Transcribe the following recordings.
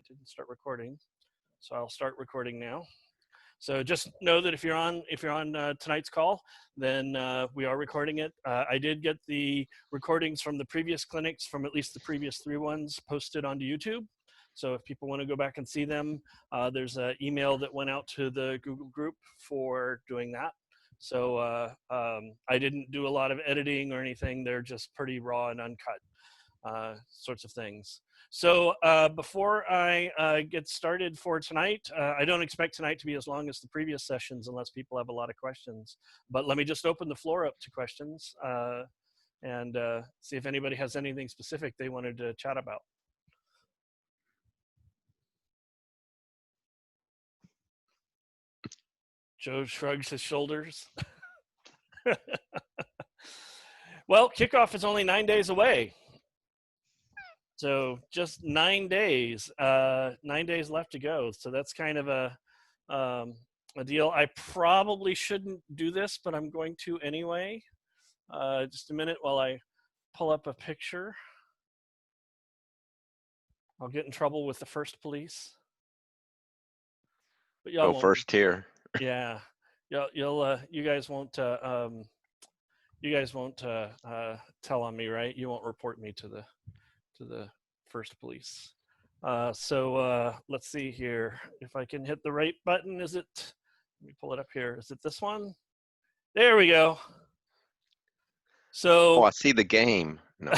didn't start recording, so I'll start recording now. So just know that if you're on tonight's call, then we are recording it. I did get the recordings from the previous clinics, from at least the previous 3 ones, posted onto YouTube. So if people want to go back and see them, there's an email that went out to the Google group for doing that. So I didn't do a lot of editing or anything. They're just pretty raw and uncut sorts of things. So before I get started for tonight, I don't expect tonight to be as long as the previous sessions unless people have a lot of questions. But let me just open the floor up to questions and see if anybody has anything specific they wanted to chat about. Joe shrugs his shoulders. Well, kickoff is only 9 days away. So just 9 days, 9 days left to go. So that's kind of a deal. I probably shouldn't do this, but I'm going to anyway. Just a minute while I pull up a picture. I'll get in trouble with the first police. But y'all go first here. Yeah, you guys won't tell on me, right? You won't report me to the first police. So let's see here if I can hit the right button. Is it? Let me pull it up here. Is it this one? There we go. So. Oh, I see the game. No.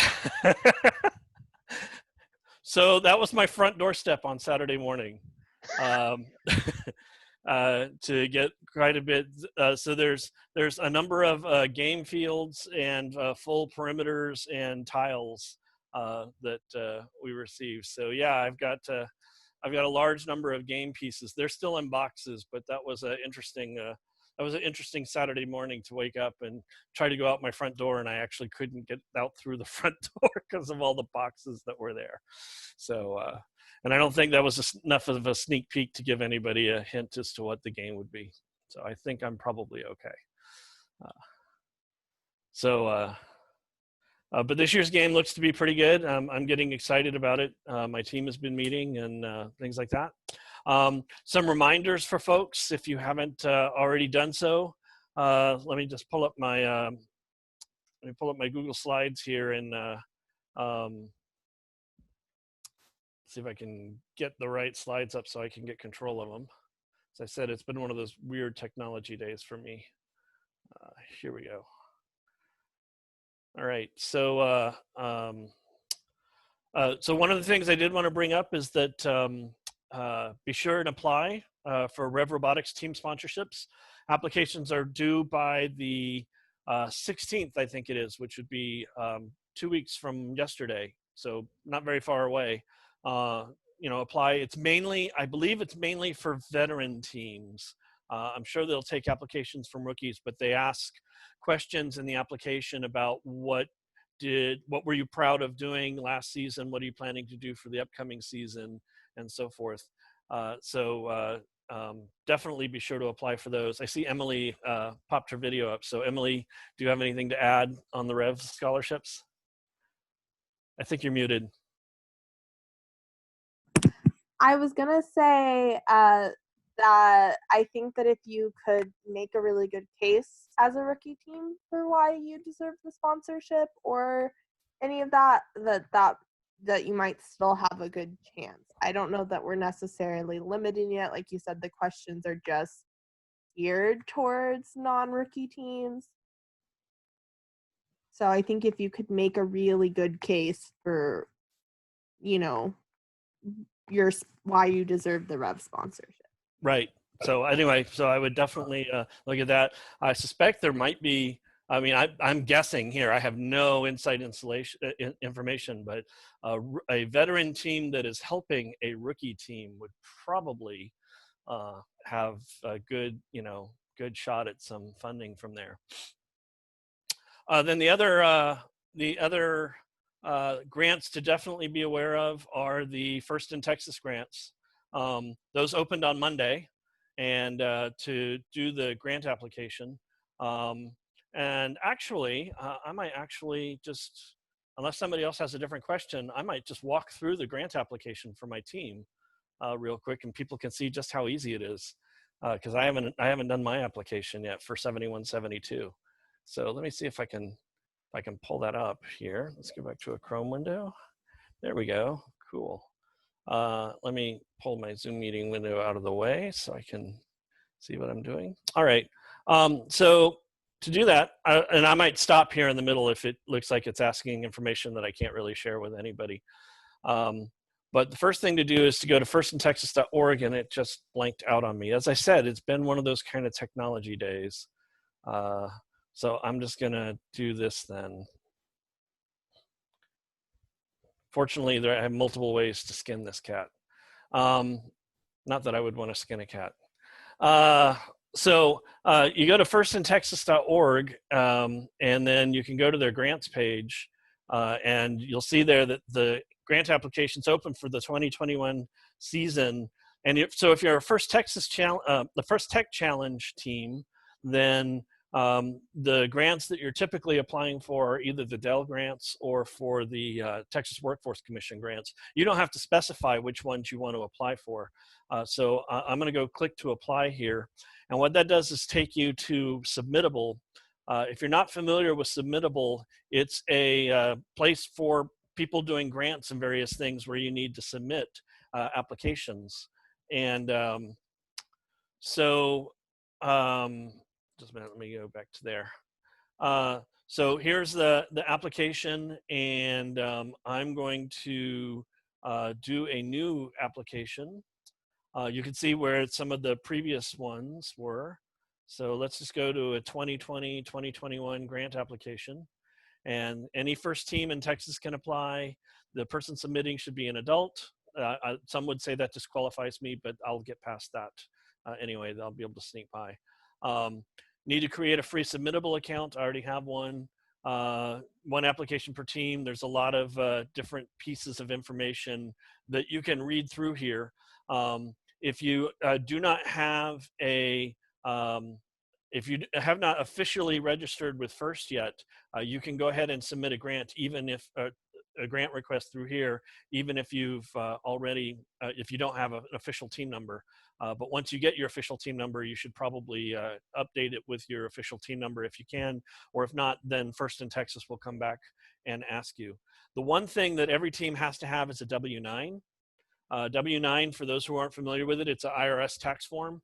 So that was my front doorstep on Saturday morning. To get quite a bit. So there's a number of game fields and full perimeters and tiles that we received. So yeah, I've got a large number of game pieces. They're still in boxes, but that was an interesting Saturday morning to wake up and try to go out my front door, and I actually couldn't get out through the front door because of all the boxes that were there. So, and I don't think that was enough of a sneak peek to give anybody a hint as to what the game would be. So I think I'm probably okay. But this year's game looks to be pretty good. I'm getting excited about it. My team has been meeting and things like that. Some reminders for folks if you haven't already done so. Let me just pull up my Google Slides here and see if I can get the right slides up so I can get control of them. As I said, it's been one of those weird technology days for me. Here we go. All right, so so one of the things I did want to bring up is that be sure and apply for Rev Robotics team sponsorships. Applications are due by the 16th, I think it is, which would be 2 weeks from yesterday, so not very far away. Apply. It's mainly, I believe it's mainly for veteran teams. I'm sure they'll take applications from rookies, but they ask questions in the application about what were you proud of doing last season? What are you planning to do for the upcoming season, and so forth. Definitely be sure to apply for those. I see Emily popped her video up. So Emily, do you have anything to add on the Rev scholarships? I think you're muted. I was gonna say that I think that if you could make a really good case as a rookie team for why you deserve the sponsorship or any of that you might still have a good chance. I don't know that we're necessarily limiting it. Like you said, the questions are just geared towards non-rookie teams. So I think if you could make a really good case for, why you deserve the Rev sponsorship. Right. So anyway, so I would definitely look at that. I suspect there might be, I'm guessing here, I have no inside information, but a veteran team that is helping a rookie team would probably have a good shot at some funding from there. Then the other grants to definitely be aware of are the First in Texas grants. Those opened on Monday, and to do the grant application. And actually, I might actually just, unless somebody else has a different question, I might just walk through the grant application for my team real quick, and people can see just how easy it is. Because I haven't done my application yet for 7172. So let me see if I can pull that up here. Let's go back to a Chrome window. There we go. Cool. Let me pull my Zoom meeting window out of the way so I can see what I'm doing. All right. So to do that, and I might stop here in the middle if it looks like it's asking information that I can't really share with anybody. But the first thing to do is to go to firstinTexas.org, and it just blanked out on me. As I said, it's been one of those kind of technology days. So I'm just gonna do this then. Fortunately, I have multiple ways to skin this cat. Not that I would want to skin a cat. So you go to firstinTexas.org, and then you can go to their grants page, and you'll see there that the grant application's open for the 2021 season. And so if you're a the First Tech Challenge team, then the grants that you're typically applying for are either the Dell grants or for the Texas Workforce Commission grants. You don't have to specify which ones you want to apply for. So I'm going to go click to apply here. And what that does is take you to Submittable. If you're not familiar with Submittable, it's a place for people doing grants and various things where you need to submit applications. And just a minute, let me go back to there. So here's the application, and I'm going to do a new application. You can see where some of the previous ones were. So let's just go to a 2020, 2021 grant application. And any first team in Texas can apply. The person submitting should be an adult. Some would say that disqualifies me, but I'll get past that anyway. I'll be able to sneak by. Need to create a free submittable account. I already have one. One application per team. There's a lot of different pieces of information that you can read through here. If you do not have if you have not officially registered with First yet, you can go ahead and submit a grant, even if a grant request through here, even if you've already, if you don't have an official team number. But once you get your official team number, you should probably update it with your official team number if you can, or if not, then First in Texas will come back and ask you. The one thing that every team has to have is a W-9. W-9, for those who aren't familiar with it, it's an IRS tax form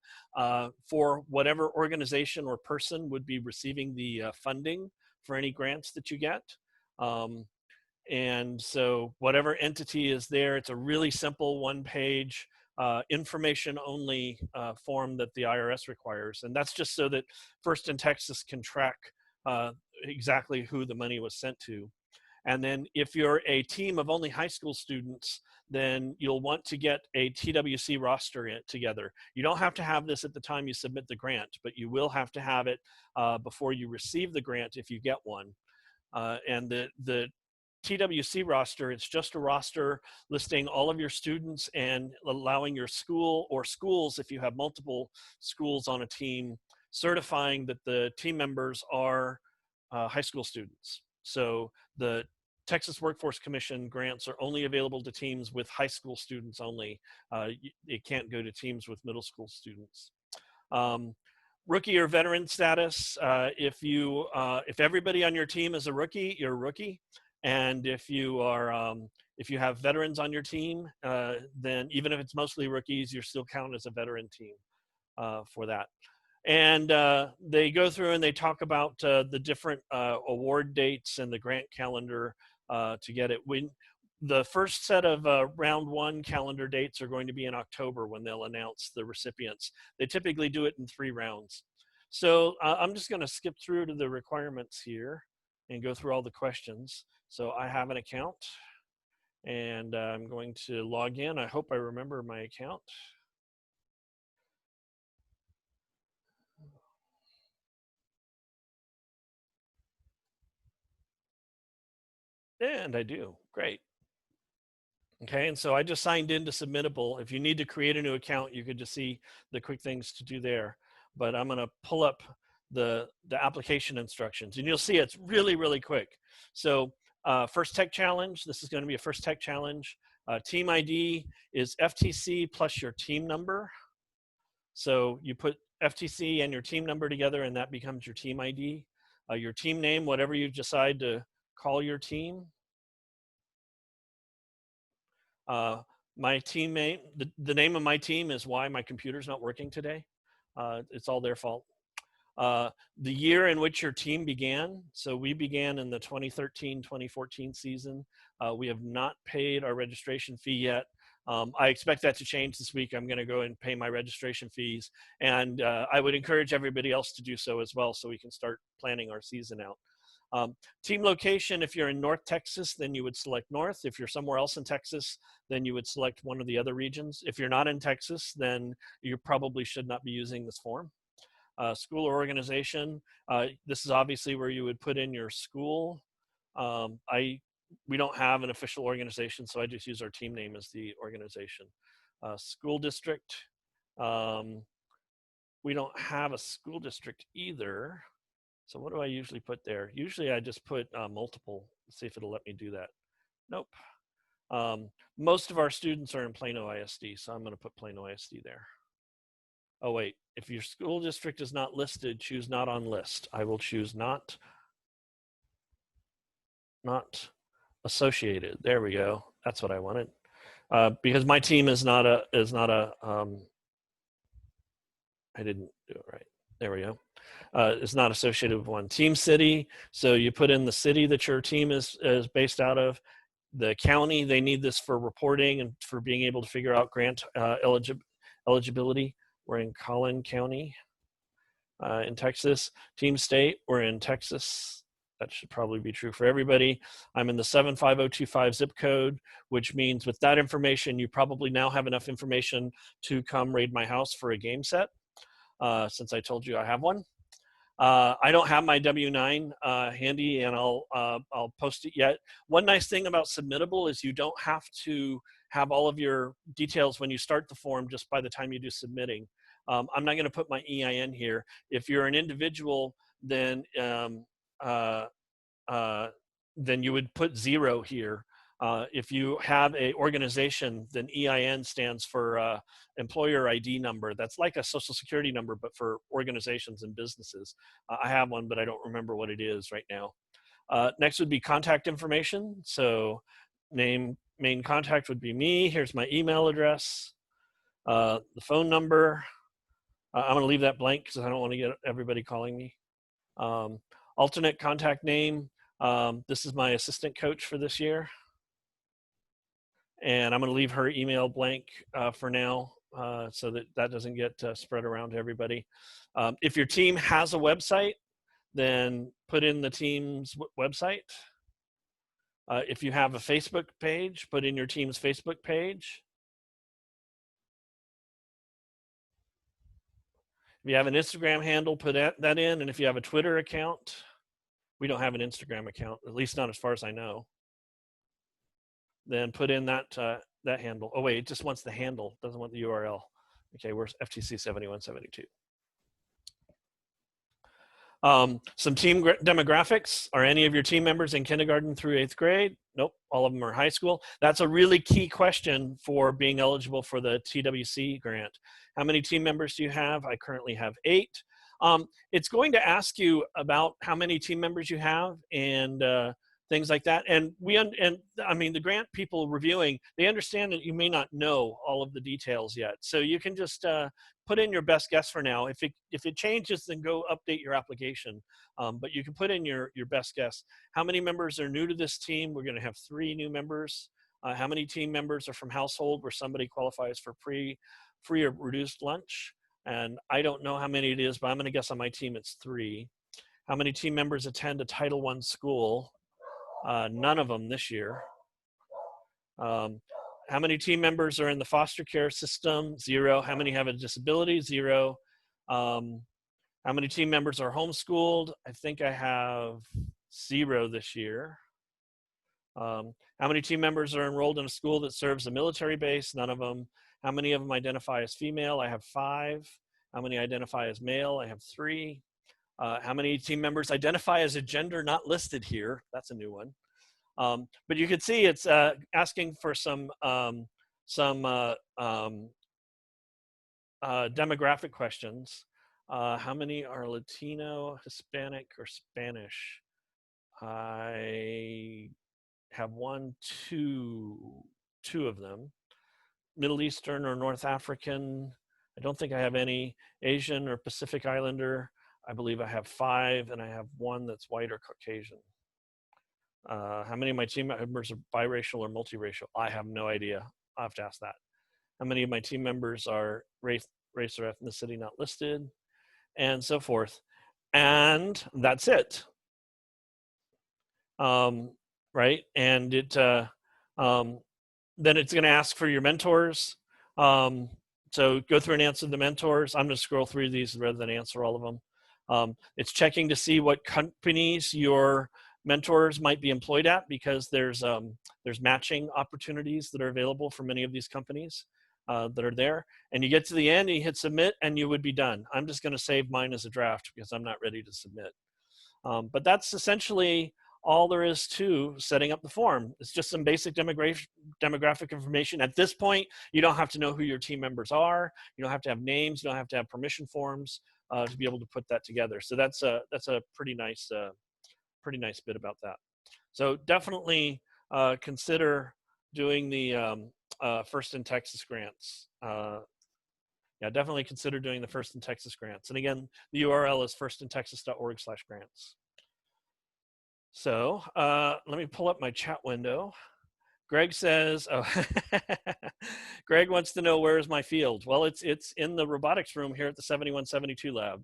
for whatever organization or person would be receiving the funding for any grants that you get. And so whatever entity is there, it's a really simple one-page information-only form that the IRS requires. And that's just so that First in Texas can track exactly who the money was sent to. And then if you're a team of only high school students, then you'll want to get a TWC roster together. You don't have to have this at the time you submit the grant, but you will have to have it before you receive the grant if you get one. And the TWC roster, it's just a roster listing all of your students and allowing your school or schools, if you have multiple schools on a team, certifying that the team members are high school students. So the Texas Workforce Commission grants are only available to teams with high school students only. It can't go to teams with middle school students. Rookie or veteran status, if everybody on your team is a rookie, you're a rookie. And if you have veterans on your team, then even if it's mostly rookies, you're still counted as a veteran team for that. And they go through and they talk about the different award dates and the grant calendar to get it. The first set of round one calendar dates are going to be in October when they'll announce the recipients. They typically do it in 3 rounds. So I'm just going to skip through to the requirements here and go through all the questions. So I have an account, and I'm going to log in. I hope I remember my account. And I do. Great. Okay, and so I just signed into Submittable. If you need to create a new account, you could just see the quick things to do there. But I'm going to pull up the application instructions, and you'll see it's really, really quick. So First Tech Challenge, this is going to be a First Tech Challenge. Team ID is FTC plus your team number. So you put FTC and your team number together, and that becomes your team ID. Your team name, whatever you decide to call your team. My teammate, the name of my team is why my computer's not working today. It's all their fault. The year in which your team began. So we began in the 2013-2014 season. We have not paid our registration fee yet. I expect that to change this week. I'm going to go and pay my registration fees. And I would encourage everybody else to do so as well, so we can start planning our season out. Team location, if you're in North Texas, then you would select North. If you're somewhere else in Texas, then you would select one of the other regions. If you're not in Texas, then you probably should not be using this form. School or organization, this is obviously where you would put in your school. We don't have an official organization, so I just use our team name as the organization. School district, we don't have a school district either. So what do I usually put there? Usually I just put multiple. Let's see if it'll let me do that. Nope. Most of our students are in Plano ISD, so I'm going to put Plano ISD there. Oh, wait. If your school district is not listed, choose not on list. I will choose not associated. There we go. That's what I wanted. Because my team is not a I didn't do it right. There we go. It's not associated with one. Team city. So you put in the city that your team is based out of. The county, they need this for reporting and for being able to figure out grant eligibility. We're in Collin County in Texas. Team state, we're in Texas. That should probably be true for everybody. I'm in the 75025 zip code, which means with that information, you probably now have enough information to come raid my house for a game set, since I told you I have one. I don't have my W-9 handy, and I'll post it yet. One nice thing about Submittable is you don't have to have all of your details when you start the form just by the time you do submitting. I'm not going to put my EIN here. If you're an individual, then you would put 0 here. If you have an organization, then EIN stands for employer ID number. That's like a social security number, but for organizations and businesses. I have one, but I don't remember what it is right now. Next would be contact information. So main contact would be me. Here's my email address, the phone number. I'm going to leave that blank because I don't want to get everybody calling me. Alternate contact name. This is my assistant coach for this year. And I'm going to leave her email blank for now so that doesn't get spread around to everybody. If your team has a website, then put in the team's website. If you have a Facebook page, put in your team's Facebook page. If you have an Instagram handle, put that in. And if you have a Twitter account, we don't have an Instagram account, at least not as far as I know. Then put in that handle. Oh wait, it just wants the handle, doesn't want the URL. Okay, where's FTC 7172? Some team demographics. Are any of your team members in kindergarten through 8th grade? Nope, all of them are high school. That's a really key question for being eligible for the TWC grant. How many team members do you have? I currently have 8. It's going to ask you about how many team members you have and things like that. And I mean, the grant people reviewing, they understand that you may not know all of the details yet. So you can just put in your best guess for now. If it changes, then go update your application. But you can put in your best guess. How many members are new to this team? We're going to have 3 new members. How many team members are from household where somebody qualifies for free or reduced lunch? And I don't know how many it is, but I'm going to guess on my team it's 3. How many team members attend a Title I school? None of them this year. How many team members are in the foster care system? 0. How many have a disability? 0. How many team members are homeschooled? I think I have 0 this year. How many team members are enrolled in a school that serves a military base? None of them. How many of them identify as female? I have 5. How many identify as male? I have 3. How many team members identify as a gender not listed here? That's a new one. But you can see it's asking for some demographic questions. How many are Latino, Hispanic, or Spanish? I have two of them. Middle Eastern or North African. I don't think I have any. Asian or Pacific Islander. I believe I have 5, and I have 1 that's white or Caucasian. How many of my team members are biracial or multiracial? I have no idea. I'll have to ask that. How many of my team members are race or ethnicity not listed, and so forth. And that's it. Right? And it then it's going to ask for your mentors. So go through and answer the mentors. I'm going to scroll through these rather than answer all of them. It's checking to see what companies your mentors might be employed at, because there's matching opportunities that are available for many of these companies that are there. And you get to the end, and you hit submit, and you would be done. I'm just going to save mine as a draft because I'm not ready to submit. But that's essentially all there is to setting up the form. It's just some basic demographic information. At this point, you don't have to know who your team members are. You don't have to have names. You don't have to have permission forms to be able to put that together. So that's a pretty nice bit about that. So definitely consider doing the First in Texas grants. Yeah, definitely consider doing the First in Texas grants. And again, the URL is firstintexas.org/grants. So let me pull up my chat window. Greg says, oh, Greg wants to know, where is my field? Well, it's in the robotics room here at the 7172 lab.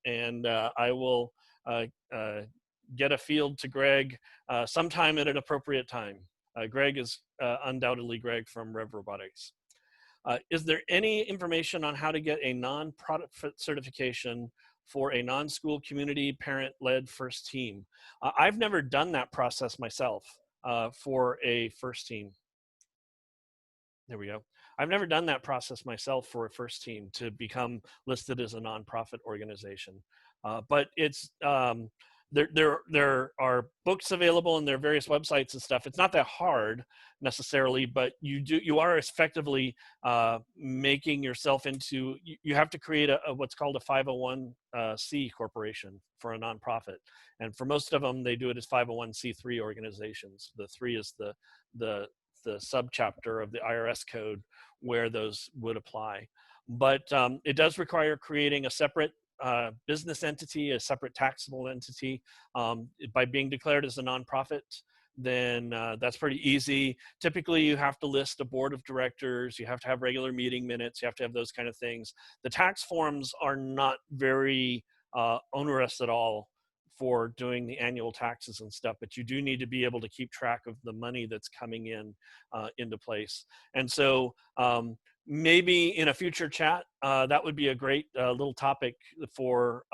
And I will get a field to Greg sometime at an appropriate time. Greg is undoubtedly Greg from Rev Robotics. Is there any information on how to get a non-profit certification for a non-school community parent-led first team? I've never done that process myself for a first team. There we go. I've never done that process myself for a first team to become listed as a nonprofit organization. But it's there are books available, and there are various websites and stuff. It's not that hard necessarily, but you are effectively making yourself into, you have to create a what's called a 501c corporation for a nonprofit. And for most of them, they do it as 501c3 organizations. The 3 is the subchapter of the IRS code where those would apply. But it does require creating a separate business entity, a separate taxable entity. By being declared as a nonprofit, then that's pretty easy. Typically, you have to list a board of directors, you have to have regular meeting minutes, you have to have those kind of things. The tax forms are not very onerous at all for doing the annual taxes and stuff, but you do need to be able to keep track of the money that's coming in into place. And so maybe in a future chat, that would be a great little topic for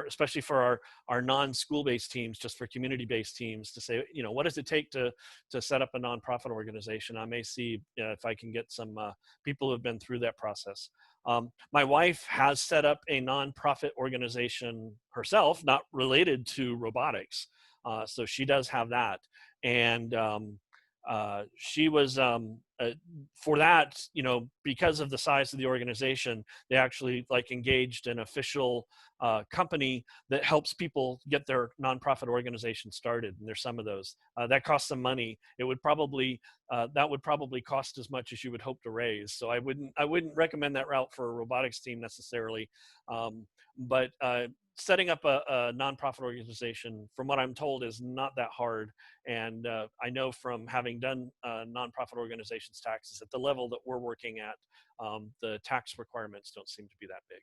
especially for our non-school-based teams, just for community-based teams, to say, what does it take to set up a nonprofit organization? I may see if I can get some people who have been through that process. My wife has set up a nonprofit organization herself, not related to robotics. So she does have that. And she was, for that, because of the size of the organization, they actually engaged an official company that helps people get their nonprofit organization started. And there's some of those that cost some money. It would probably that would probably cost as much as you would hope to raise. So I wouldn't recommend that route for a robotics team necessarily. But setting up a nonprofit organization, from what I'm told, is not that hard. And I know from having done nonprofit organizations taxes at the level that we're working at, the tax requirements don't seem to be that big.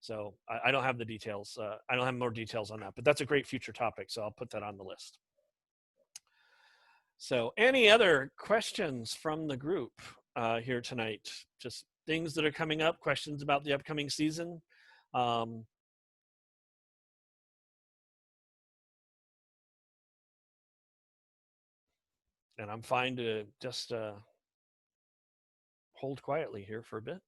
So I don't have the details. I don't have more details on that, but that's a great future topic. So I'll put that on the list. So any other questions from the group here tonight? Just things that are coming up, questions about the upcoming season. And I'm fine to just hold quietly here for a bit.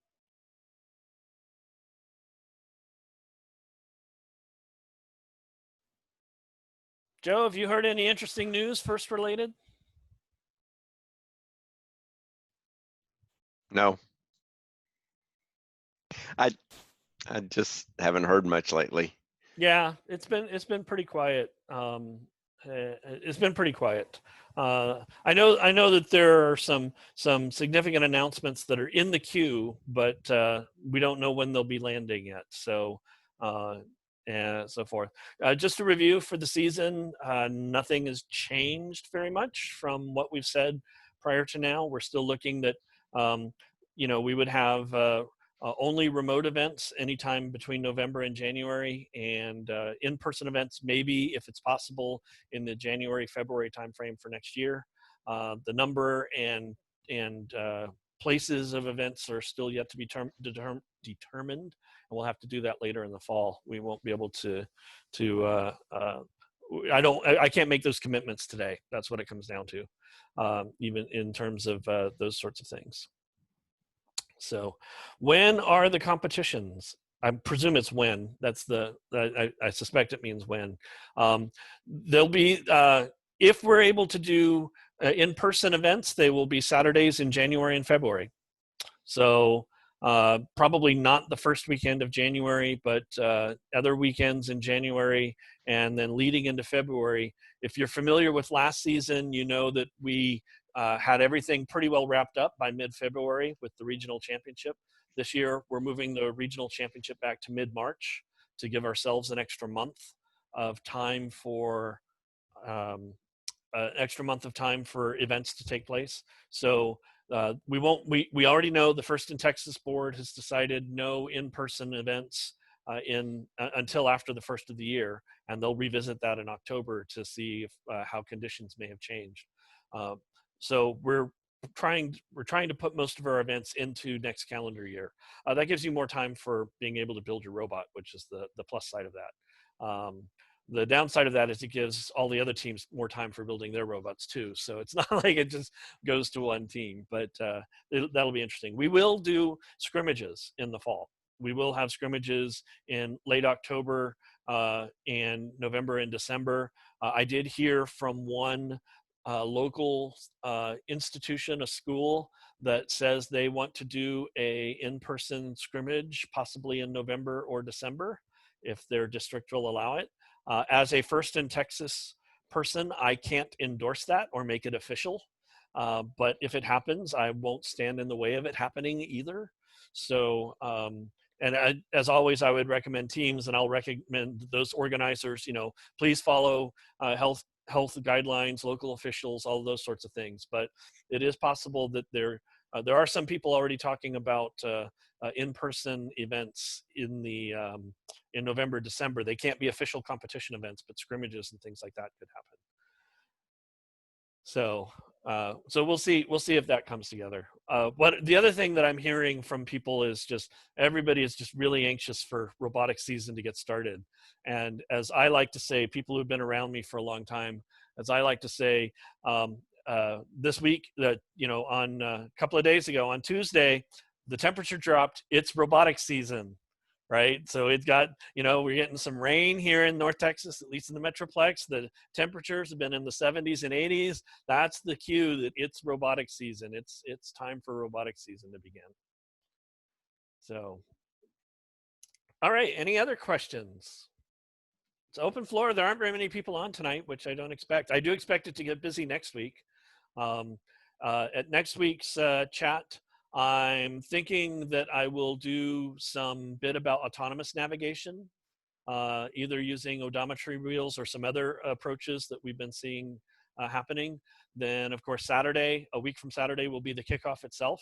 Joe, have you heard any interesting news first related? No, I just haven't heard much lately. Yeah, it's been pretty quiet. It's been pretty quiet. I know that there are some significant announcements that are in the queue, but we don't know when they'll be landing yet. So and so forth. Just a review for the season. Nothing has changed very much from what we've said prior to now. We're still looking that we would have only remote events anytime between November and January, and in-person events maybe if it's possible in the January-February timeframe for next year. The number and places of events are still yet to be determined, and we'll have to do that later in the fall. We won't be able to I can't make those commitments today. That's what it comes down to, even in terms of those sorts of things. So when are the competitions? I presume it's when. That's I suspect it means when. There'll be, if we're able to do in-person events, they will be Saturdays in January and February. So probably not the first weekend of January, but other weekends in January, and then leading into February. If you're familiar with last season, you know that we had everything pretty well wrapped up by mid-February with the regional championship. This year, we're moving the regional championship back to mid-March to give ourselves an extra month of time for events to take place. So we already know the First in Texas board has decided no in-person events until after the first of the year, and they'll revisit that in October to see if, how conditions may have changed. So we're trying to put most of our events into next calendar year. That gives you more time for being able to build your robot, which is the plus side of that. The downside of that is it gives all the other teams more time for building their robots too. So it's not like it just goes to one team, but that'll be interesting. We will do scrimmages in the fall. We will have scrimmages in late October and November and December. I did hear from one local institution, a school, that says they want to do a in-person scrimmage possibly in November or December if their district will allow it. As a First in Texas person, I can't endorse that or make it official. But if it happens, I won't stand in the way of it happening either. So, as always, I would recommend teams, and I'll recommend those organizers, please follow health guidelines, local officials, all those sorts of things. But it is possible that there are some people already talking about in-person events in November, December. They can't be official competition events, but scrimmages and things like that could happen. So we'll see if that comes together. The other thing that I'm hearing from people is just everybody is just really anxious for robotics season to get started. And as I like to say, people who've been around me for a long time, as I like to say, this week, on a couple of days ago, on Tuesday, the temperature dropped. It's robotics season, right? So it got, we're getting some rain here in North Texas, at least in the Metroplex. The temperatures have been in the 70s and 80s. That's the cue that it's robotics season. It's time for robotics season to begin. So, all right, any other questions? It's open floor. There aren't very many people on tonight, which I don't expect. I do expect it to get busy next week. At next week's chat, I'm thinking that I will do some bit about autonomous navigation, either using odometry wheels or some other approaches that we've been seeing happening. Then, of course, Saturday, a week from Saturday, will be the kickoff itself.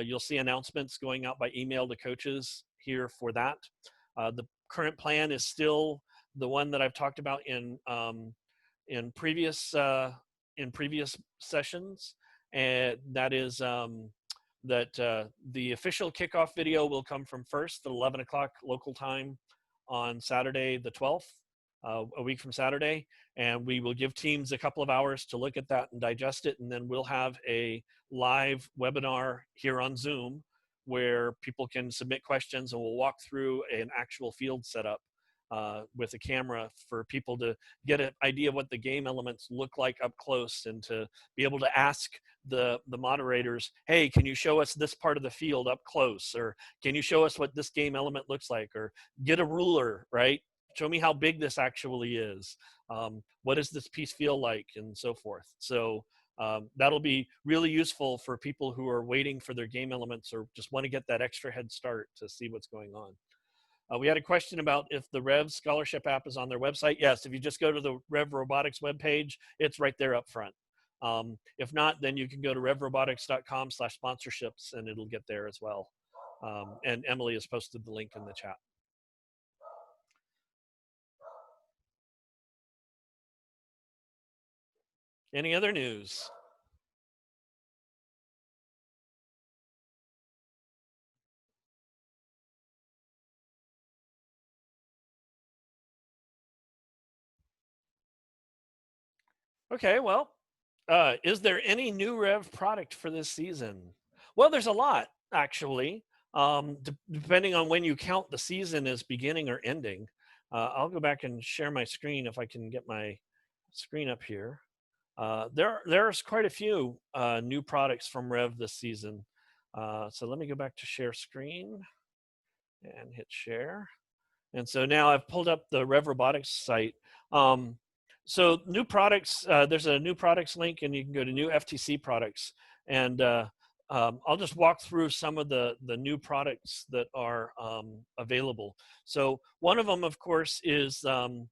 You'll see announcements going out by email to coaches here for that. The current plan is still the one that I've talked about in previous sessions, and that is that the official kickoff video will come from first at 11 o'clock local time on Saturday the 12th, a week from Saturday, and we will give teams a couple of hours to look at that and digest it, and then we'll have a live webinar here on Zoom where people can submit questions, and we'll walk through an actual field setup with a camera for people to get an idea of what the game elements look like up close, and to be able to ask the moderators, hey, can you show us this part of the field up close? Or can you show us what this game element looks like? Or get a ruler, right? Show me how big this actually is. What does this piece feel like? And so forth. So that'll be really useful for people who are waiting for their game elements or just want to get that extra head start to see what's going on. We had a question about if the Rev Scholarship app is on their website. Yes, if you just go to the Rev Robotics webpage, it's right there up front. If not, then you can go to revrobotics.com/sponsorships and it'll get there as well. And Emily has posted the link in the chat. Any other news? Okay, well, is there any new Rev product for this season? Well, there's a lot, actually. Depending on when you count the season as beginning or ending. I'll go back and share my screen if I can get my screen up here. There's quite a few new products from Rev this season. So let me go back to share screen and hit share. And so now I've pulled up the Rev Robotics site. So new products, there's a new products link, and you can go to new FTC products. And I'll just walk through some of the new products that are available. So one of them, of course, is the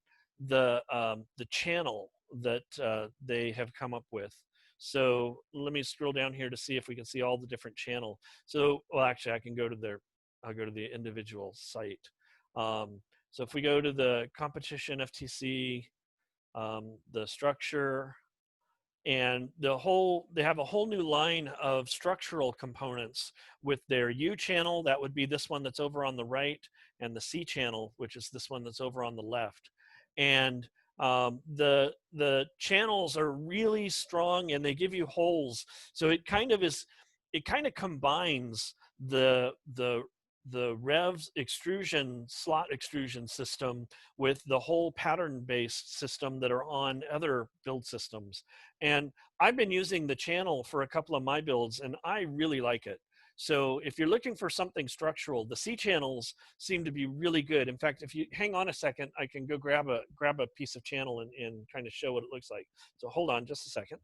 channel that they have come up with. So let me scroll down here to see if we can see all the different channel. So, well, actually, I can go to I'll go to the individual site. So if we go to the competition FTC, the structure, and they have a whole new line of structural components with their U channel, that would be this one that's over on the right, and the C channel, which is this one that's over on the left. And the channels are really strong, and they give you holes. So it kind of combines the Rev's slot extrusion system with the whole pattern-based system that are on other build systems. And I've been using the channel for a couple of my builds, and I really like it. So if you're looking for something structural, the C channels seem to be really good. In fact, if you hang on a second, I can go grab a piece of channel and kind of show what it looks like. So hold on just a second.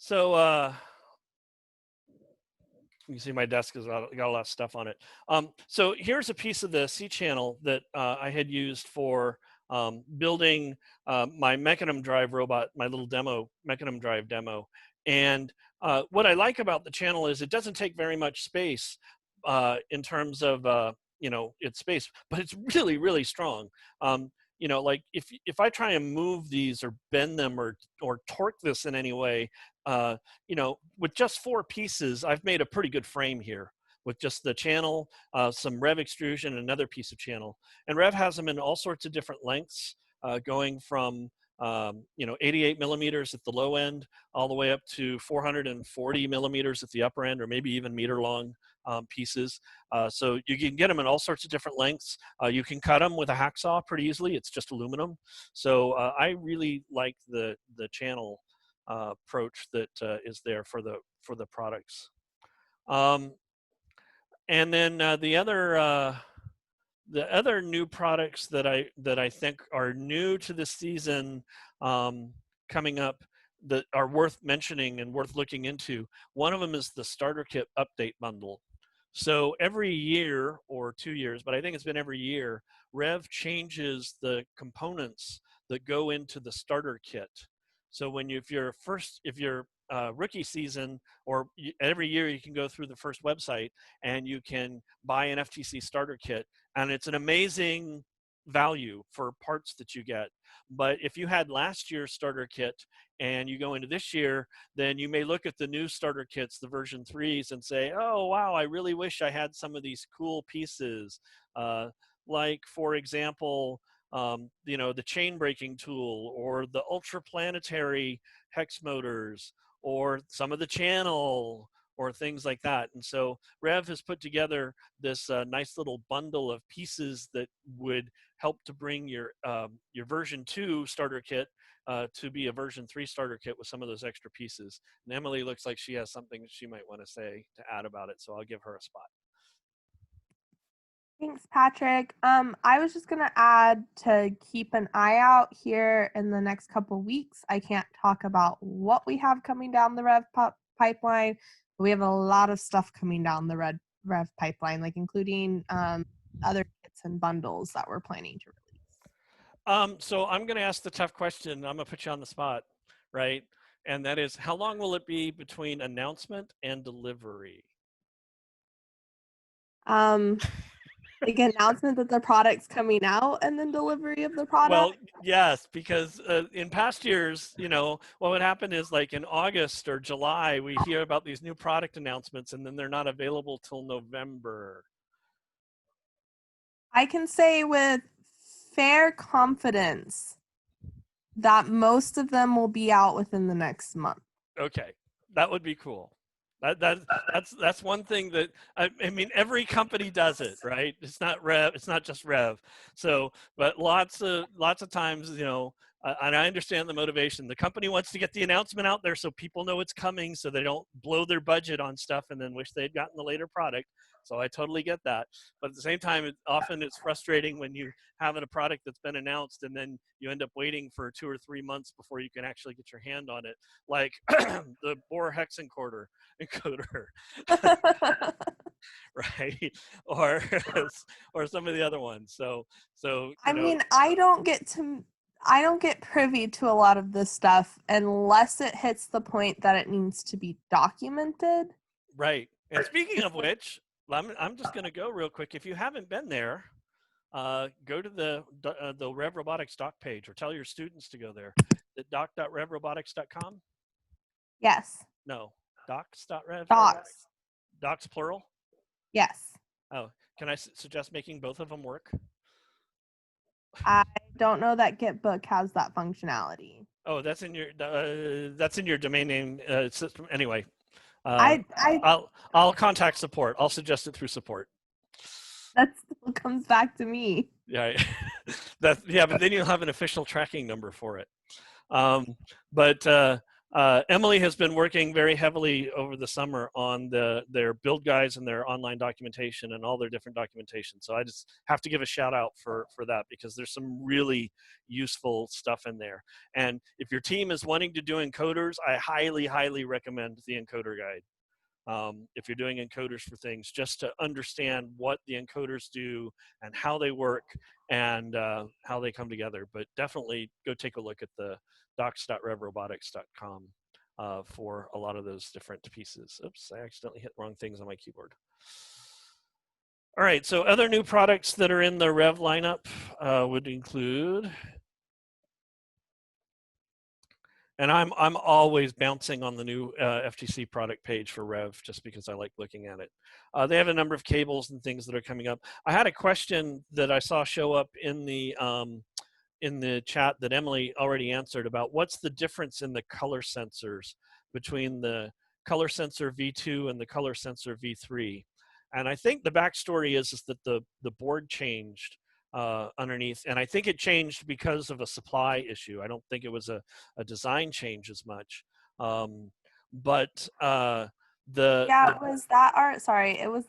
So you can see my desk has got a lot of stuff on it. So here's a piece of the C channel that I had used for building my Mechanim Drive robot, my little Mechanim Drive demo. And what I like about the channel is it doesn't take very much space in terms of its space, but it's really, really strong. Like if I try and move these or bend them or torque this in any way, with just 4 pieces, I've made a pretty good frame here with just the channel, some Rev extrusion, and another piece of channel. And Rev has them in all sorts of different lengths, going from 88 millimeters at the low end, all the way up to 440 millimeters at the upper end, or maybe even meter long pieces. So you can get them in all sorts of different lengths. You can cut them with a hacksaw pretty easily. It's just aluminum. So I really like the channel approach that is there for the products. And then the other new products that I think are new to this season coming up that are worth mentioning and worth looking into. One of them is the starter kit update bundle. So every year or 2 years, but I think it's been every year, Rev changes the components that go into the starter kit. So if you're rookie season, or every year you can go through the first website and you can buy an FTC starter kit, and it's an amazing value for parts that you get. But if you had last year's starter kit and you go into this year, then you may look at the new starter kits, the version 3s, and say, oh, wow, I really wish I had some of these cool pieces. Like, for example, the chain braking tool, or the ultraplanetary hex motors, or some of the channel, or things like that. And so Rev has put together this nice little bundle of pieces that would help to bring your version 2 starter kit to be a version 3 starter kit with some of those extra pieces. And Emily looks like she has something she might want to say to add about it, so I'll give her a spot. Thanks, Patrick. I was just gonna add to keep an eye out here in the next couple weeks. I can't talk about what we have coming down the Rev pipeline, but we have a lot of stuff coming down the Rev pipeline, like including other kits and bundles that we're planning to release. So I'm going to ask the tough question. I'm going to put you on the spot, right? And that is, how long will it be between announcement and delivery? Like announcement that the product's coming out and then delivery of the product. Well, yes, because in past years, what would happen is, like in August or July, we hear about these new product announcements and then they're not available till November. I can say with fair confidence that most of them will be out within the next month. Okay, that would be cool. That's one thing that I mean, every company does it, right? It's not Rev, it's not just Rev. So, but lots of times, and I understand the motivation. The company wants to get the announcement out there so people know it's coming, so they don't blow their budget on stuff and then wish they'd gotten the later product. So I totally get that. But at the same time, often it's frustrating when you have a product that's been announced and then you end up waiting for 2 or 3 months before you can actually get your hand on it, like the Bohr hex encoder, right? Or some of the other ones. So I mean, I don't get privy to a lot of this stuff unless it hits the point that it needs to be documented. Right. And speaking of which, I'm just going to go real quick. If you haven't been there, go to the Rev Robotics doc page, or tell your students to go there. The doc.revrobotics.com? Yes. No. Docs.rev? Docs. Docs plural? Yes. Oh, can I suggest making both of them work? I don't know that GitBook has that functionality. Oh, that's in your domain name system. Anyway, I'll contact support. I'll suggest it through support. That still comes back to me. Yeah, but then you'll have an official tracking number for it. Emily has been working very heavily over the summer on their build guides and their online documentation and all their different documentation. So I just have to give a shout out for that, because there's some really useful stuff in there. And if your team is wanting to do encoders, I highly, highly recommend the encoder guide. If you're doing encoders for things, just to understand what the encoders do and how they work and how they come together. But definitely go take a look at the docs.revrobotics.com for a lot of those different pieces. Oops, I accidentally hit the wrong things on my keyboard. All right, so other new products that are in the Rev lineup would include, and I'm always bouncing on the new FTC product page for Rev just because I like looking at it. They have a number of cables and things that are coming up. I had a question that I saw show up in the chat that Emily already answered about what's the difference in the color sensors between the color sensor V2 and the color sensor V3. And I think the backstory is that the board changed underneath, and I think it changed because of a supply issue. I don't think it was a design change as much. It was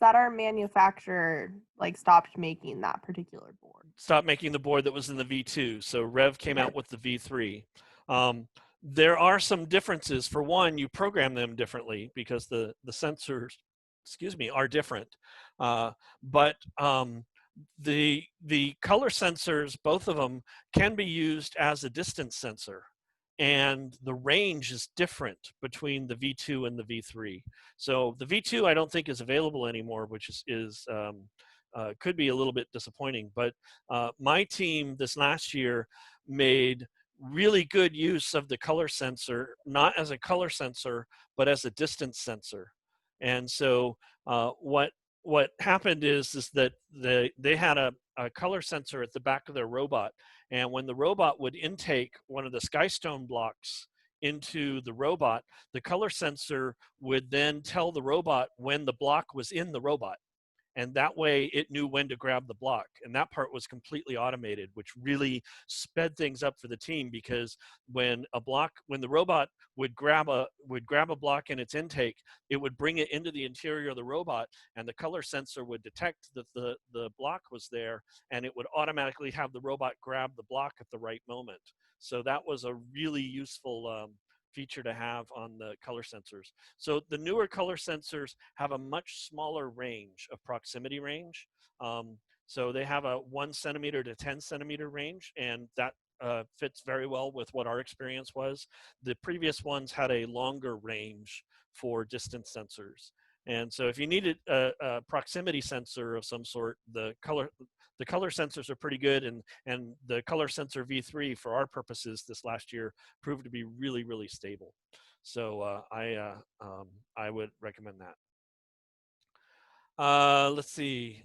that our manufacturer stopped making that particular board. Stopped making the board that was in the V2. So Rev came out with the V3. There are some differences. For one, you program them differently because the sensors, are different. The color sensors, both of them, can be used as a distance sensor, and the range is different between the V2 and the V3. So the V2 I don't think is available anymore, which is could be a little bit disappointing. But my team this last year made really good use of the color sensor, not as a color sensor, but as a distance sensor. And so what happened is that they had a color sensor at the back of their robot, and when the robot would intake one of the Skystone blocks into the robot, the color sensor would then tell the robot when the block was in the robot. And that way it knew when to grab the block. And that part was completely automated, which really sped things up for the team, because when the robot would grab a block in its intake, it would bring it into the interior of the robot, and the color sensor would detect that the block was there, and it would automatically have the robot grab the block at the right moment. So that was a really useful feature to have on the color sensors. So the newer color sensors have a much smaller range of proximity range. So they have a 1 centimeter to 10 centimeter range, and that fits very well with what our experience was. The previous ones had a longer range for distance sensors. And so if you needed a proximity sensor of some sort, the color sensors are pretty good, and the color sensor V3 for our purposes this last year proved to be really, really stable. So I would recommend that. Let's see.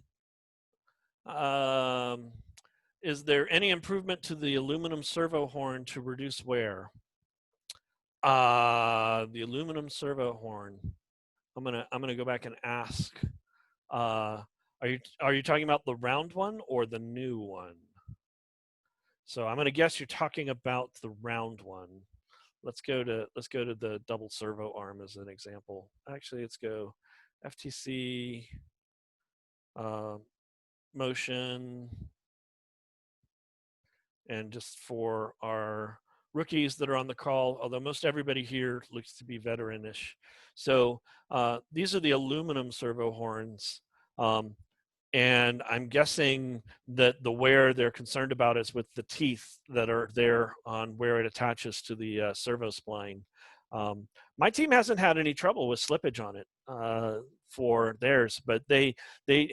Is there any improvement to the aluminum servo horn to reduce wear? The aluminum servo horn. I'm gonna go back and ask. Are you talking about the round one or the new one? So I'm gonna guess you're talking about the round one. Let's go to the double servo arm as an example. Actually, let's go FTC motion, and just for our rookies that are on the call, although most everybody here looks to be veteranish. So these are the aluminum servo horns. And I'm guessing that the wear they're concerned about is with the teeth that are there on where it attaches to the servo spline. My team hasn't had any trouble with slippage on it for theirs, but they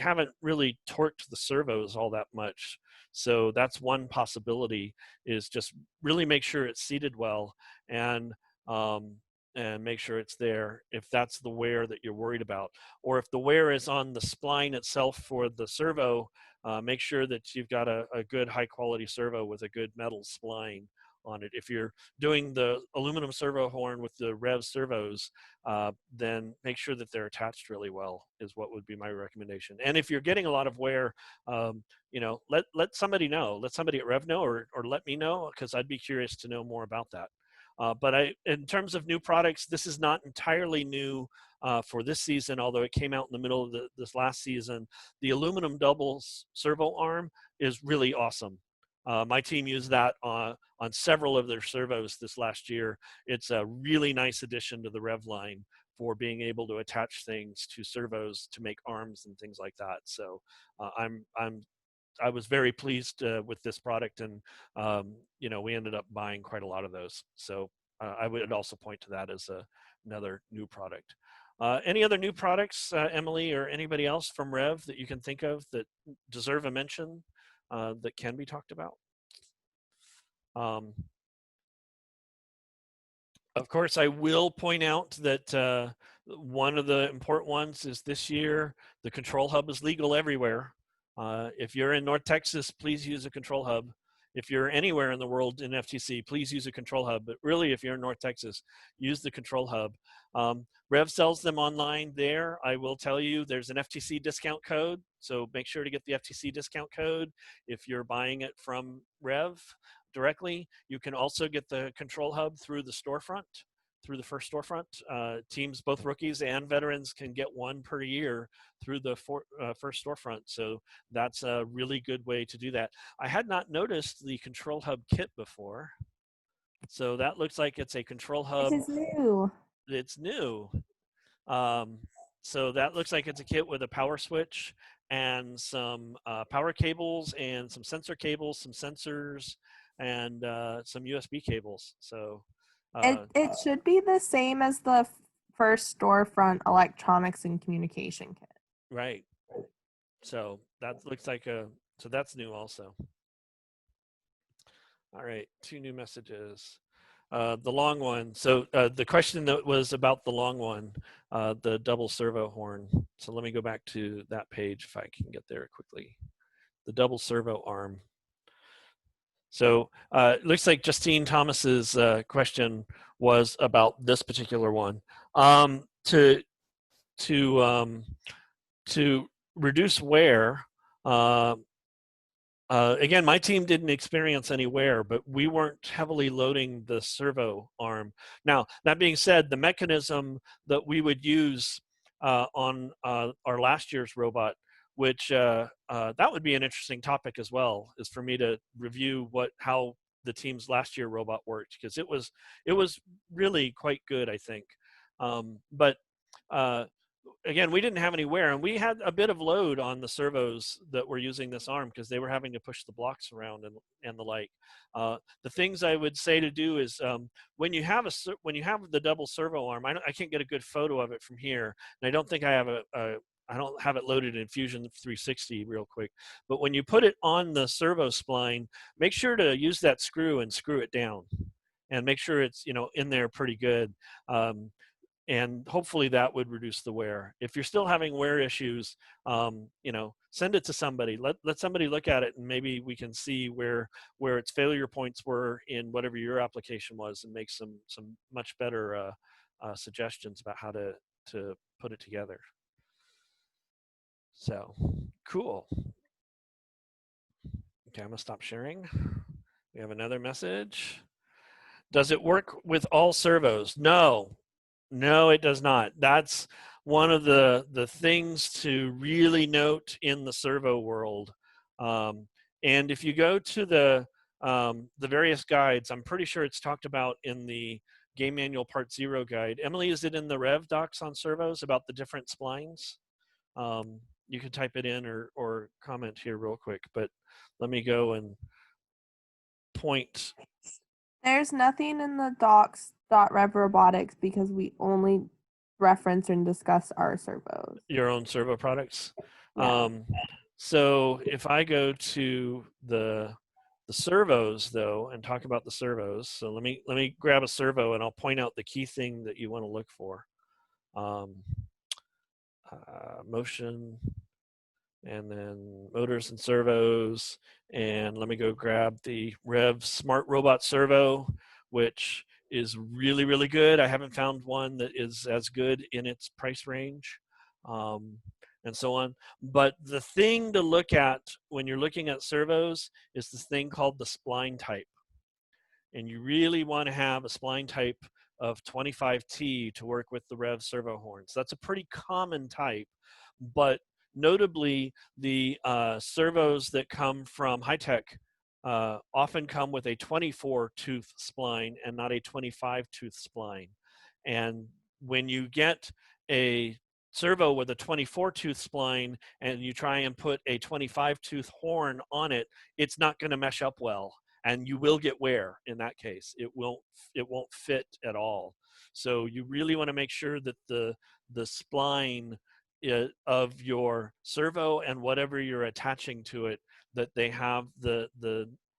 haven't really torqued the servos all that much. So that's one possibility, is just really make sure it's seated well, and make sure it's there if that's the wear that you're worried about. Or if the wear is on the spline itself for the servo, make sure that you've got a good high quality servo with a good metal spline on it. If you're doing the aluminum servo horn with the Rev servos, then make sure that they're attached really well, is what would be my recommendation. And if you're getting a lot of wear, let somebody know. Let somebody at Rev know, or let me know, because I'd be curious to know more about that. But in terms of new products, this is not entirely new for this season, although it came out in the middle of this last season. The aluminum double servo arm is really awesome. My team used that on several of their servos this last year. It's a really nice addition to the Rev line for being able to attach things to servos to make arms and things like that. So I was very pleased with this product, and we ended up buying quite a lot of those. So I would also point to that as another new product. Any other new products, Emily, or anybody else from Rev that you can think of that deserve a mention that can be talked about? Of course, I will point out that one of the important ones is this year, the control hub is legal everywhere. If you're in North Texas, please use a control hub. If you're anywhere in the world in FTC, please use a control hub. But really, if you're in North Texas, use the control hub. Rev sells them online there. I will tell you, there's an FTC discount code. So make sure to get the FTC discount code if you're buying it from Rev directly. You can also get the control hub through the storefront, through the first storefront. Teams, both rookies and veterans, can get one per year through the first storefront. So that's a really good way to do that. I had not noticed the control hub kit before. So that looks like it's a control hub. It is new. It's new. So that looks like it's a kit with a power switch and some power cables and some sensor cables, some sensors, and some USB cables. So It should be the same as the first storefront electronics and communication kit. right. So that looks like so that's new also. All right, 2 new messages. The long one. So the question that was about the long one, the double servo horn. So let me go back to that page if I can get there quickly. The double servo arm. So it looks like Justine Thomas's question was about this particular one. To reduce wear, again, my team didn't experience any wear, but we weren't heavily loading the servo arm. Now, that being said, the mechanism that we would use on our last year's robot, which that would be an interesting topic as well, is for me to review how the team's last year robot worked, because it was really quite good, I think. But again, we didn't have any wear, and we had a bit of load on the servos that were using this arm because they were having to push the blocks around and the like. The things I would say to do is when you have the double servo arm, I can't get a good photo of it from here, and I don't think I have I don't have it loaded in Fusion 360 real quick. But when you put it on the servo spline, make sure to use that screw and screw it down, and make sure it's in there pretty good. And hopefully that would reduce the wear. If you're still having wear issues, send it to somebody. Let somebody look at it, and maybe we can see where its failure points were in whatever your application was, and make some much better suggestions about how to put it together. So cool. Okay, I'm gonna stop sharing. We have another message. Does it work with all servos? No, it does not. That's one of the things to really note in the servo world. And if you go to the various guides, I'm pretty sure it's talked about in the Game Manual Part 0 guide. Emily, is it in the Rev docs on servos about the different splines? You can type it in or comment here real quick, but let me go and point. There's nothing in the docs.rev robotics because we only reference and discuss our servos. Your own servo products. Yeah. So if I go to the servos though and talk about the servos, so let me grab a servo and I'll point out the key thing that you want to look for. Motion, and then motors and servos, and let me go grab the Rev Smart Robot Servo, which is really, really good. I haven't found one that is as good in its price range, and so on. But the thing to look at when you're looking at servos is this thing called the spline type. And you really want to have a spline type of 25T to work with the Rev servo horns. That's a pretty common type, but notably the servos that come from High-Tech often come with a 24-tooth spline and not a 25-tooth spline. And when you get a servo with a 24-tooth spline and you try and put a 25-tooth horn on it, it's not going to mesh up well, and you will get wear in that case. It won't fit at all. So you really want to make sure that the spline of your servo and whatever you're attaching to it, that they have the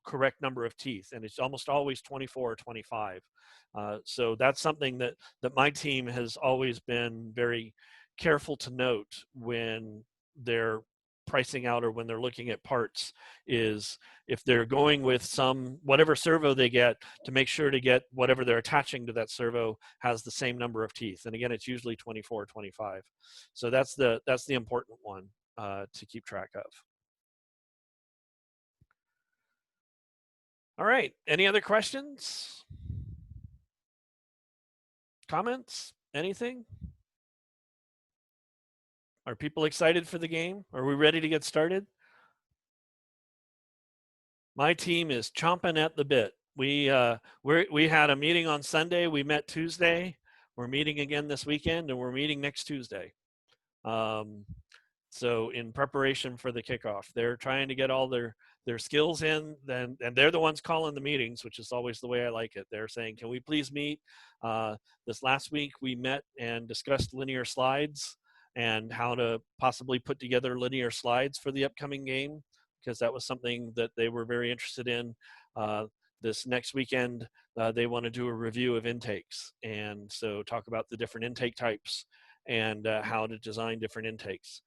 correct number of teeth, and it's almost always 24 or 25. So that's something that my team has always been very careful to note when they're pricing out or when they're looking at parts, is if they're going with whatever servo they get, to make sure to get whatever they're attaching to that servo has the same number of teeth. And again, it's usually 24 or 25. So that's the important one to keep track of. All right, any other questions? Comments? Anything? Are people excited for the game? Are we ready to get started? My team is chomping at the bit. We had a meeting on Sunday. We met Tuesday. We're meeting again this weekend, and we're meeting next Tuesday. So in preparation for the kickoff, they're trying to get all their skills in, and they're the ones calling the meetings, which is always the way I like it. They're saying, can we please meet? This last week we met and discussed linear slides, and how to possibly put together linear slides for the upcoming game, because that was something that they were very interested in. This next weekend, they want to do a review of intakes, and so talk about the different intake types and how to design different intakes.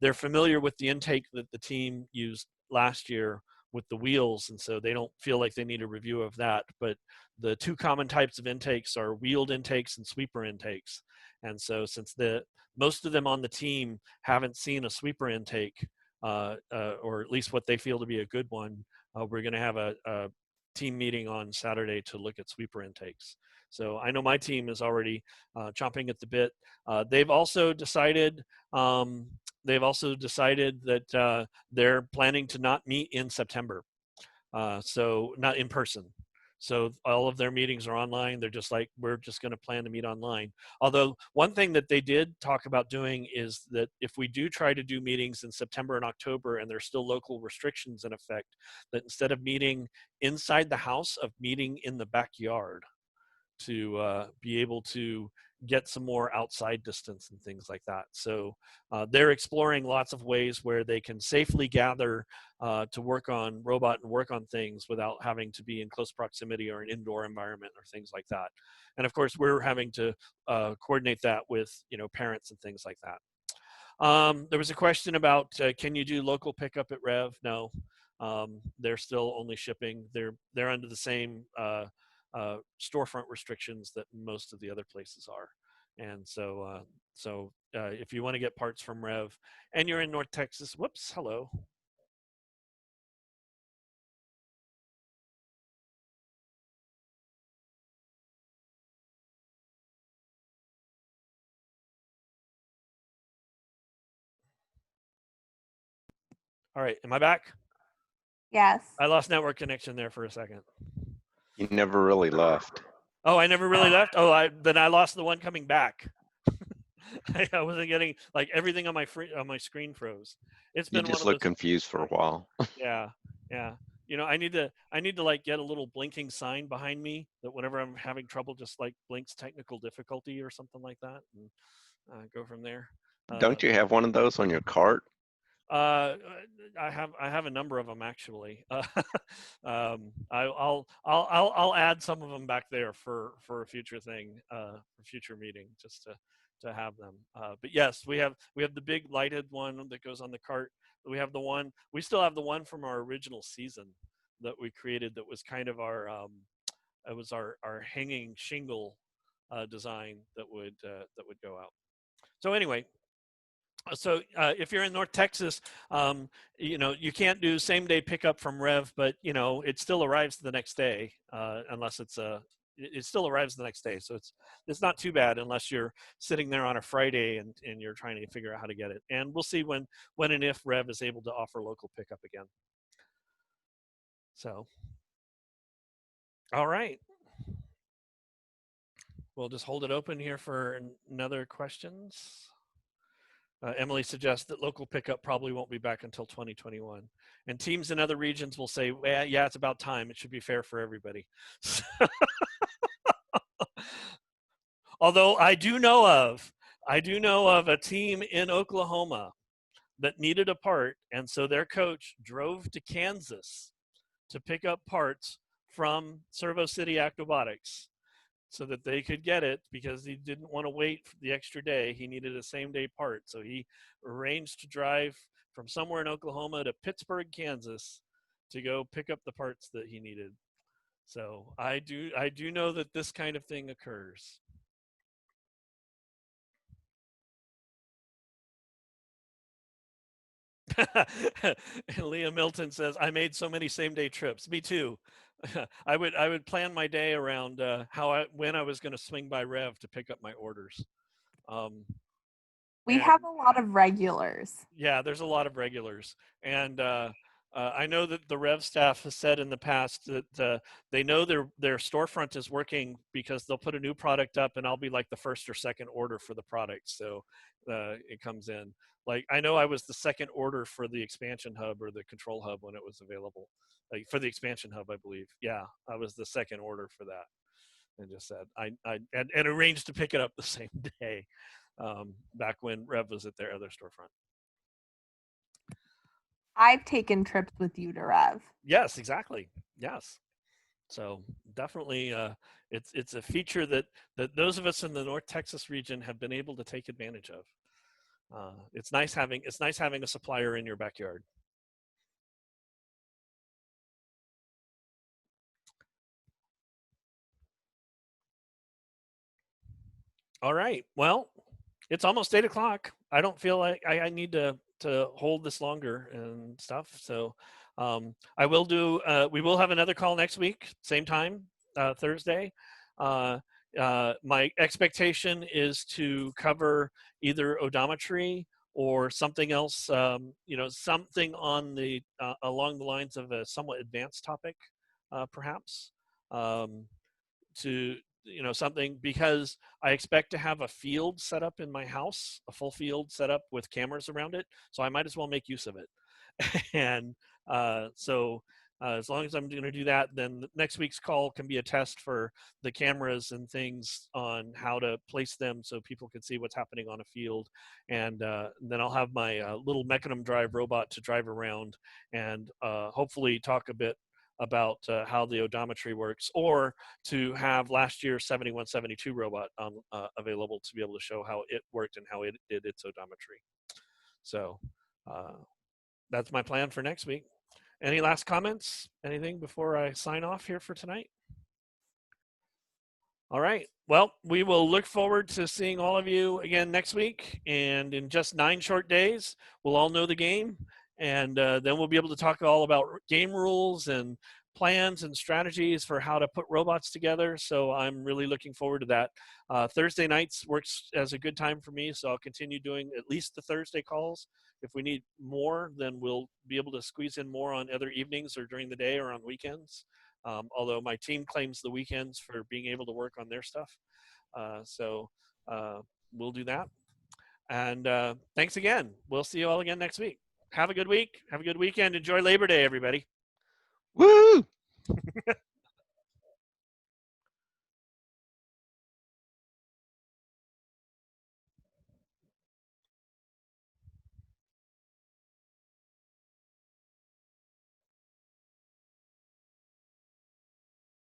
They're familiar with the intake that the team used last year with the wheels, and so they don't feel like they need a review of that. But the two common types of intakes are wheeled intakes and sweeper intakes. And so since most of them on the team haven't seen a sweeper intake, or at least what they feel to be a good one, we're going to have a team meeting on Saturday to look at sweeper intakes. So I know my team is already chomping at the bit. They've also decided that they're planning to not meet in September, so not in person. So all of their meetings are online. They're just like, we're just going to plan to meet online. Although one thing that they did talk about doing is that if we do try to do meetings in September and October and there's still local restrictions in effect, that instead of meeting inside the house, of meeting in the backyard, to be able to get some more outside distance and things like that. So they're exploring lots of ways where they can safely gather to work on robot and work on things without having to be in close proximity or an indoor environment or things like that. And of course, we're having to coordinate that with parents and things like that. There was a question about can you do local pickup at Rev? No, they're still only shipping. They're under the same storefront restrictions that most of the other places are. And so if you want to get parts from Rev and you're in North Texas, whoops, hello. All right, am I back? Yes. I lost network connection there for a second. You never really left. Oh, I never really left? Oh, then I lost the one coming back. I wasn't getting, like, everything on my screen froze. It's You been one just of look those. confused for a while. Yeah, yeah. I need to like get a little blinking sign behind me that whenever I'm having trouble, just like blinks technical difficulty or something like that, and go from there. Don't you have one of those on your cart? I have a number of them actually. I'll add some of them back there for a future thing, for future meeting, just to have them. But yes, we have the big lighted one that goes on the cart. We still have the one from our original season that we created that was kind of our it was our hanging shingle design that would go out. So anyway, so if you're in North Texas, you can't do same day pickup from Rev, but it still arrives the next day, unless it still arrives the next day. So it's not too bad unless you're sitting there on a Friday and you're trying to figure out how to get it. And we'll see when and if Rev is able to offer local pickup again. So, all right. We'll just hold it open here for another questions. Emily suggests that local pickup probably won't be back until 2021. And teams in other regions will say, well, yeah, it's about time. It should be fair for everybody. Although I do know of a team in Oklahoma that needed a part, and so their coach drove to Kansas to pick up parts from Servo City Acrobotics so that they could get it, because he didn't want to wait for the extra day. He needed a same day part. So he arranged to drive from somewhere in Oklahoma to Pittsburgh, Kansas to go pick up the parts that he needed. So I do know that this kind of thing occurs. Leah Milton says, I made so many same day trips. Me too. I would plan my day around when I was going to swing by Rev to pick up my orders. We have a lot of regulars. Yeah, there's a lot of regulars. And I know that the Rev staff has said in the past that they know their storefront is working because they'll put a new product up and I'll be like the first or second order for the product. So it comes in. Like, I know I was the second order for the expansion hub or the control hub when it was available. Like, for the expansion hub, I believe. Yeah, I was the second order for that. And just said, and arranged to pick it up the same day. back when Rev was at their other storefront. I've taken trips with you to Rev. Yes, exactly. Yes. So definitely, it's a feature that those of us in the North Texas region have been able to take advantage of. It's nice having a supplier in your backyard. All right. Well, it's almost 8 o'clock. I don't feel like I need to hold this longer and stuff. So I will do. We will have another call next week, same time, Thursday. My expectation is to cover either odometry or something else. Something on the along the lines of a somewhat advanced topic, perhaps. To something, because I expect to have a field set up in my house, a full field set up with cameras around it, so I might as well make use of it. And so as long as I'm going to do that, then next week's call can be a test for the cameras and things on how to place them so people can see what's happening on a field. And then I'll have my little Mechanism Drive robot to drive around and hopefully talk a bit about how the odometry works, or to have last year's 7172 robot available to be able to show how it worked and how it did its odometry. So that's my plan for next week. Any last comments? Anything before I sign off here for tonight? All right. Well, we will look forward to seeing all of you again next week. And in just 9 short days, we'll all know the game. And then we'll be able to talk all about game rules and plans and strategies for how to put robots together. So I'm really looking forward to that. Thursday nights works as a good time for me. So I'll continue doing at least the Thursday calls. If we need more, then we'll be able to squeeze in more on other evenings or during the day or on weekends. Although my team claims the weekends for being able to work on their stuff. So we'll do that. And thanks again. We'll see you all again next week. Have a good week. Have a good weekend. Enjoy Labor Day, everybody. Woo!